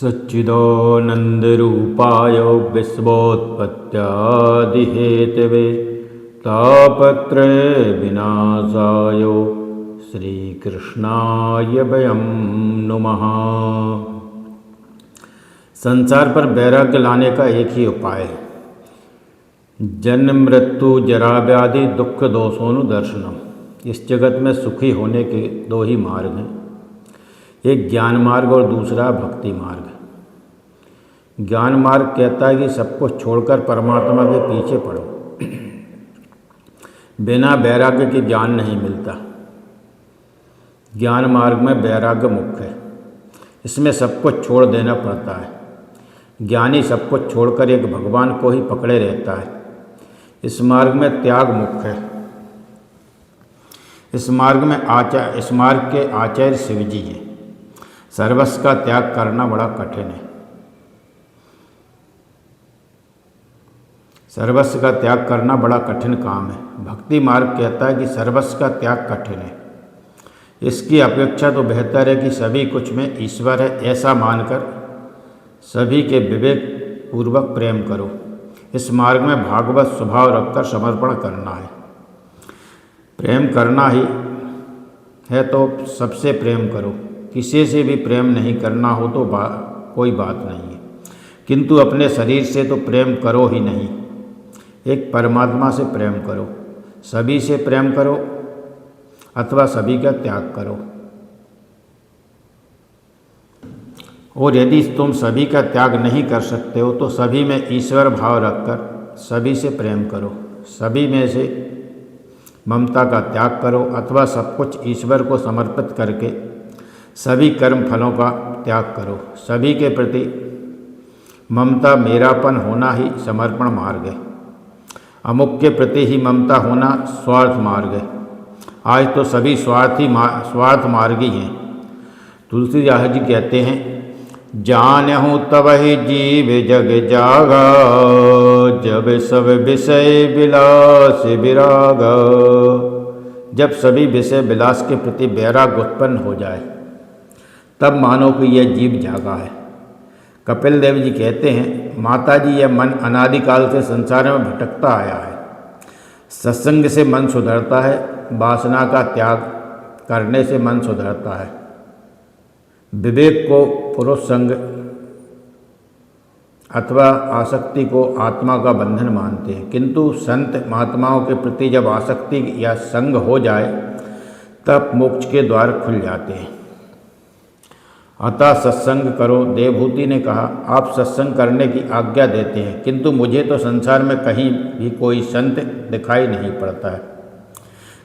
सच्चिदानन्दरूपाय विश्वोत्पत्त्यादिहेतवे तापत्रय विनाशाय श्रीकृष्णाय वयं नमः। संसार पर वैराग्य लाने का एक ही उपाय है, जन्म मृत्यु जरा व्याधि दुख दोषोनु दर्शनम। इस जगत में सुखी होने के दो ही मार्ग हैं, एक ज्ञान मार्ग और दूसरा भक्ति मार्ग। ज्ञान मार्ग कहता है कि सब कुछ छोड़कर परमात्मा के पीछे पड़ो। बिना वैराग्य के ज्ञान नहीं मिलता। ज्ञान मार्ग में वैराग्य मुख्य है, इसमें सब कुछ छोड़ देना पड़ता है। ज्ञानी सब कुछ छोड़कर एक भगवान को ही पकड़े रहता है। इस मार्ग में त्याग मुख्य है। इस मार्ग के आचार्य शिव जी हैं। सर्वस्व का त्याग करना बड़ा कठिन है। सर्वस्व का त्याग करना बड़ा कठिन काम है। भक्ति मार्ग कहता है कि सर्वस्व का त्याग कठिन है। इसकी अपेक्षा तो बेहतर है कि सभी कुछ में ईश्वर है ऐसा मानकर सभी के विवेक पूर्वक प्रेम करो। इस मार्ग में भागवत स्वभाव रखकर समर्पण करना है। प्रेम करना ही है तो सबसे प्रेम करो। किसी से भी प्रेम नहीं करना हो तो कोई बात नहीं है, किंतु अपने शरीर से तो प्रेम करो ही नहीं। एक परमात्मा से प्रेम करो, सभी से प्रेम करो अथवा सभी का त्याग करो। और यदि तुम सभी का त्याग नहीं कर सकते हो तो सभी में ईश्वर भाव रखकर सभी से प्रेम करो। सभी में से ममता का त्याग करो अथवा सब कुछ ईश्वर को समर्पित करके सभी कर्म फलों का त्याग करो। सभी के प्रति ममता मेरापन होना ही समर्पण मार्ग है। अमुक के प्रति ही ममता होना स्वार्थ मार्ग है। आज तो सभी स्वार्थ मार्गी हैं। तुलसीदास जी कहते हैं, जानहु तब ही जीव जग जागा, जब सब विषय विलास विरागा। जब सभी विषय विलास के प्रति वैराग्य उत्पन्न हो जाए तब मानो कि यह जीव जागा है। कपिल देव जी कहते हैं, माता जी यह मन अनादिकाल से संसार में भटकता आया है। सत्संग से मन सुधरता है, वासना का त्याग करने से मन सुधरता है। विवेक को पुरुष संग अथवा आसक्ति को आत्मा का बंधन मानते हैं, किंतु संत महात्माओं के प्रति जब आसक्ति या संग हो जाए तब मोक्ष के द्वार खुल जाते हैं। अतः सत्संग करो। देवभूति ने कहा, आप सत्संग करने की आज्ञा देते हैं, किंतु मुझे तो संसार में कहीं भी कोई संत दिखाई नहीं पड़ता है।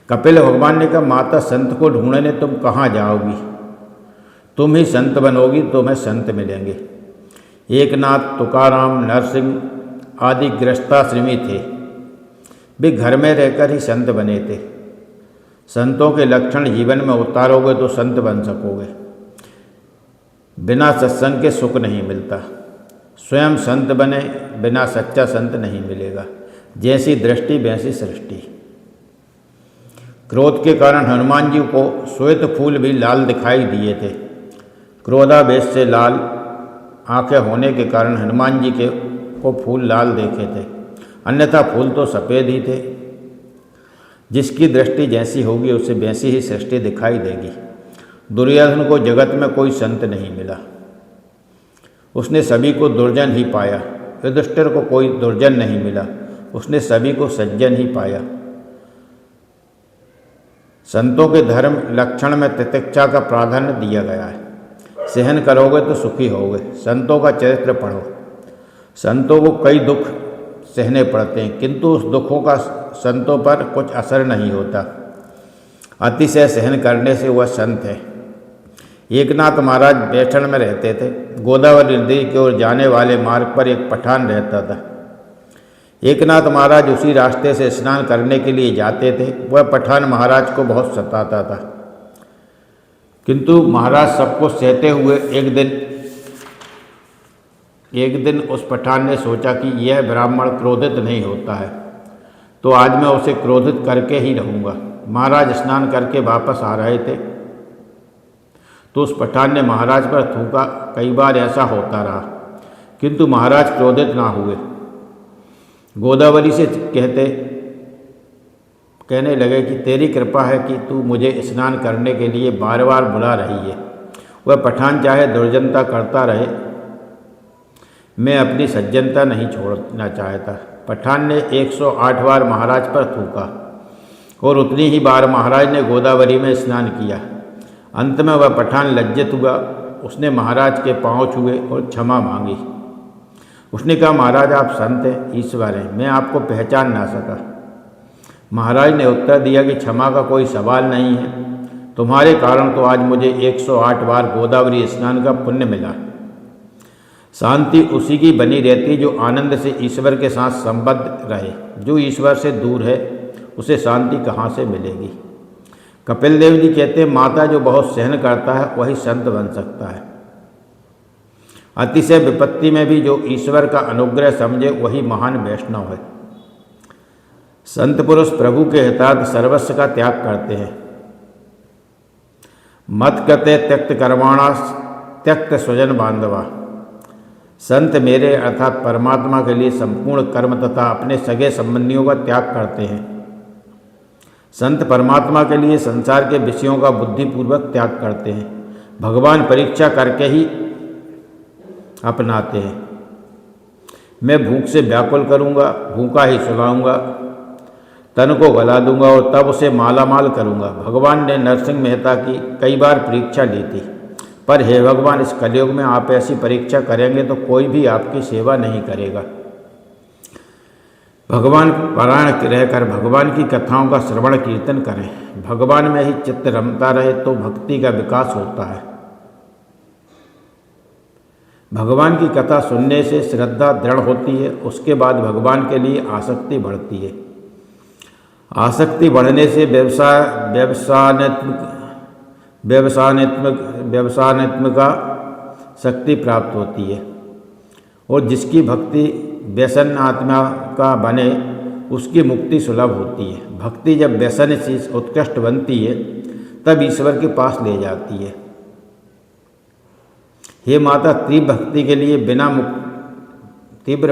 कपिल भगवान ने कहा, माता संत को ढूंढने तुम कहाँ जाओगी? तुम ही संत बनोगी, तुम्हें संत मिलेंगे। एकनाथ, तुकाराम, नरसिंह आदि गृहस्थाश्रमी थे। वे घर में रहकर ही संत बने थे। संतों के लक्षण जीवन में उतारोगे तो संत बन सकोगे। बिना सत्संग के सुख नहीं मिलता। स्वयं संत बने, बिना सच्चा संत नहीं मिलेगा। जैसी दृष्टि वैसी सृष्टि। क्रोध के कारण हनुमान जी को श्वेत फूल भी लाल दिखाई दिए थे। क्रोधावेश से लाल आंखें होने के कारण हनुमान जी को फूल लाल देखे थे, अन्यथा फूल तो सफ़ेद ही थे। जिसकी दृष्टि जैसी होगी उसे वैसी ही सृष्टि दिखाई देगी। दुर्योधन को जगत में कोई संत नहीं मिला, उसने सभी को दुर्जन ही पाया। युधिष्ठिर को कोई दुर्जन नहीं मिला, उसने सभी को सज्जन ही पाया। संतों के धर्म लक्षण में तितिक्षा का प्राधान्य दिया गया है। सहन करोगे तो सुखी होगे। संतों का चरित्र पढ़ो। संतों को कई दुख सहने पड़ते हैं, किंतु उस दुखों का संतों पर कुछ असर नहीं होता। अतिशय सहन करने से वह संत है। एकनाथ महाराज बैठन में रहते थे। गोदावरी नदी की ओर जाने वाले मार्ग पर एक पठान रहता था। एकनाथ महाराज उसी रास्ते से स्नान करने के लिए जाते थे। वह पठान महाराज को बहुत सताता था, किंतु महाराज सबको सहते हुए एक दिन उस पठान ने सोचा कि यह ब्राह्मण क्रोधित नहीं होता है, तो आज मैं उसे क्रोधित करके ही रहूँगा। महाराज स्नान करके वापस आ रहे थे तो उस पठान ने महाराज पर थूका। कई बार ऐसा होता रहा, किंतु महाराज क्रोधित ना हुए। गोदावरी से कहने लगे कि तेरी कृपा है कि तू मुझे स्नान करने के लिए बार बार बुला रही है। वह पठान चाहे दुर्जनता करता रहे, मैं अपनी सज्जनता नहीं छोड़ना चाहता। पठान ने 108 बार महाराज पर थूका और उतनी ही बार महाराज ने गोदावरी में स्नान किया। अंत में वह पठान लज्जित हुआ। उसने महाराज के पांव छुए और क्षमा मांगी। उसने कहा, महाराज आप संत हैं, ईश्वर हैं, मैं आपको पहचान ना सका। महाराज ने उत्तर दिया कि क्षमा का कोई सवाल नहीं है, तुम्हारे कारण तो आज मुझे 108 बार गोदावरी स्नान का पुण्य मिला। शांति उसी की बनी रहती जो आनंद से ईश्वर के साथ संबद्ध रहे। जो ईश्वर से दूर है उसे शांति कहाँ से मिलेगी। कपिल देव जी कहते हैं, माता जो बहुत सहन करता है वही संत बन सकता है। अतिशय विपत्ति में भी जो ईश्वर का अनुग्रह समझे वही महान वैष्णव है। संत पुरुष प्रभु के हितार्थ सर्वस्व का त्याग करते हैं। मत कते त्यक्त कर्माणा त्यक्त स्वजन बांधवा। संत मेरे अर्थात परमात्मा के लिए संपूर्ण कर्म तथा अपने सगे संबंधियों का त्याग करते हैं। संत परमात्मा के लिए संसार के विषयों का बुद्धिपूर्वक त्याग करते हैं। भगवान परीक्षा करके ही अपनाते हैं। मैं भूख से व्याकुल करूँगा, भूखा ही सुलाऊँगा, तन को गला दूंगा और तब उसे मालामाल करूंगा। भगवान ने नरसिंह मेहता की कई बार परीक्षा ली थी, पर हे भगवान, इस कलयुग में आप ऐसी परीक्षा करेंगे तो कोई भी आपकी सेवा नहीं करेगा। भगवान पारायण रहकर भगवान की कथाओं का श्रवण कीर्तन करें। भगवान में ही चित्त रमता रहे तो भक्ति का विकास होता है। भगवान की कथा सुनने से श्रद्धा दृढ़ होती है, उसके बाद भगवान के लिए आसक्ति बढ़ती है। आसक्ति बढ़ने से व्यवसानात्मक शक्ति प्राप्त होती है और जिसकी भक्ति व्यसन आत्मा का बने उसकी मुक्ति सुलभ होती है। भक्ति जब व्यसन से उत्कृष्ट बनती है तब ईश्वर के पास ले जाती है। हे माता, तीव्र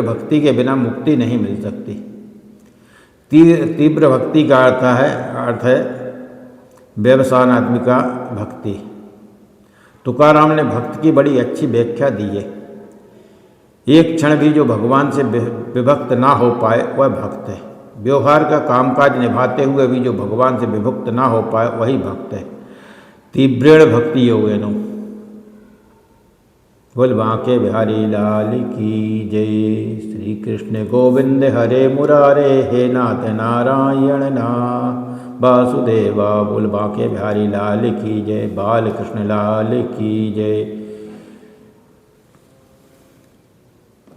भक्ति के बिना मुक्ति नहीं मिल सकती। तीव्र भक्ति का अर्थ है व्यवसानात्मिका भक्ति। तुकाराम ने भक्त की बड़ी अच्छी व्याख्या दी है। एक क्षण भी जो भगवान से विभक्त ना हो पाए वह भक्त है। व्यवहार का कामकाज निभाते हुए भी जो भगवान से विभक्त ना हो पाए वही भक्त है। तीव्रेण भक्ति योगेनो। बोल बांके बिहारी लाल की जय। श्री कृष्ण गोविंद हरे मुरारे, हे नाथ नारायण ना वासुदेवा। बोल बांके बिहारी लाल की जय। बाल कृष्ण लाल की जय।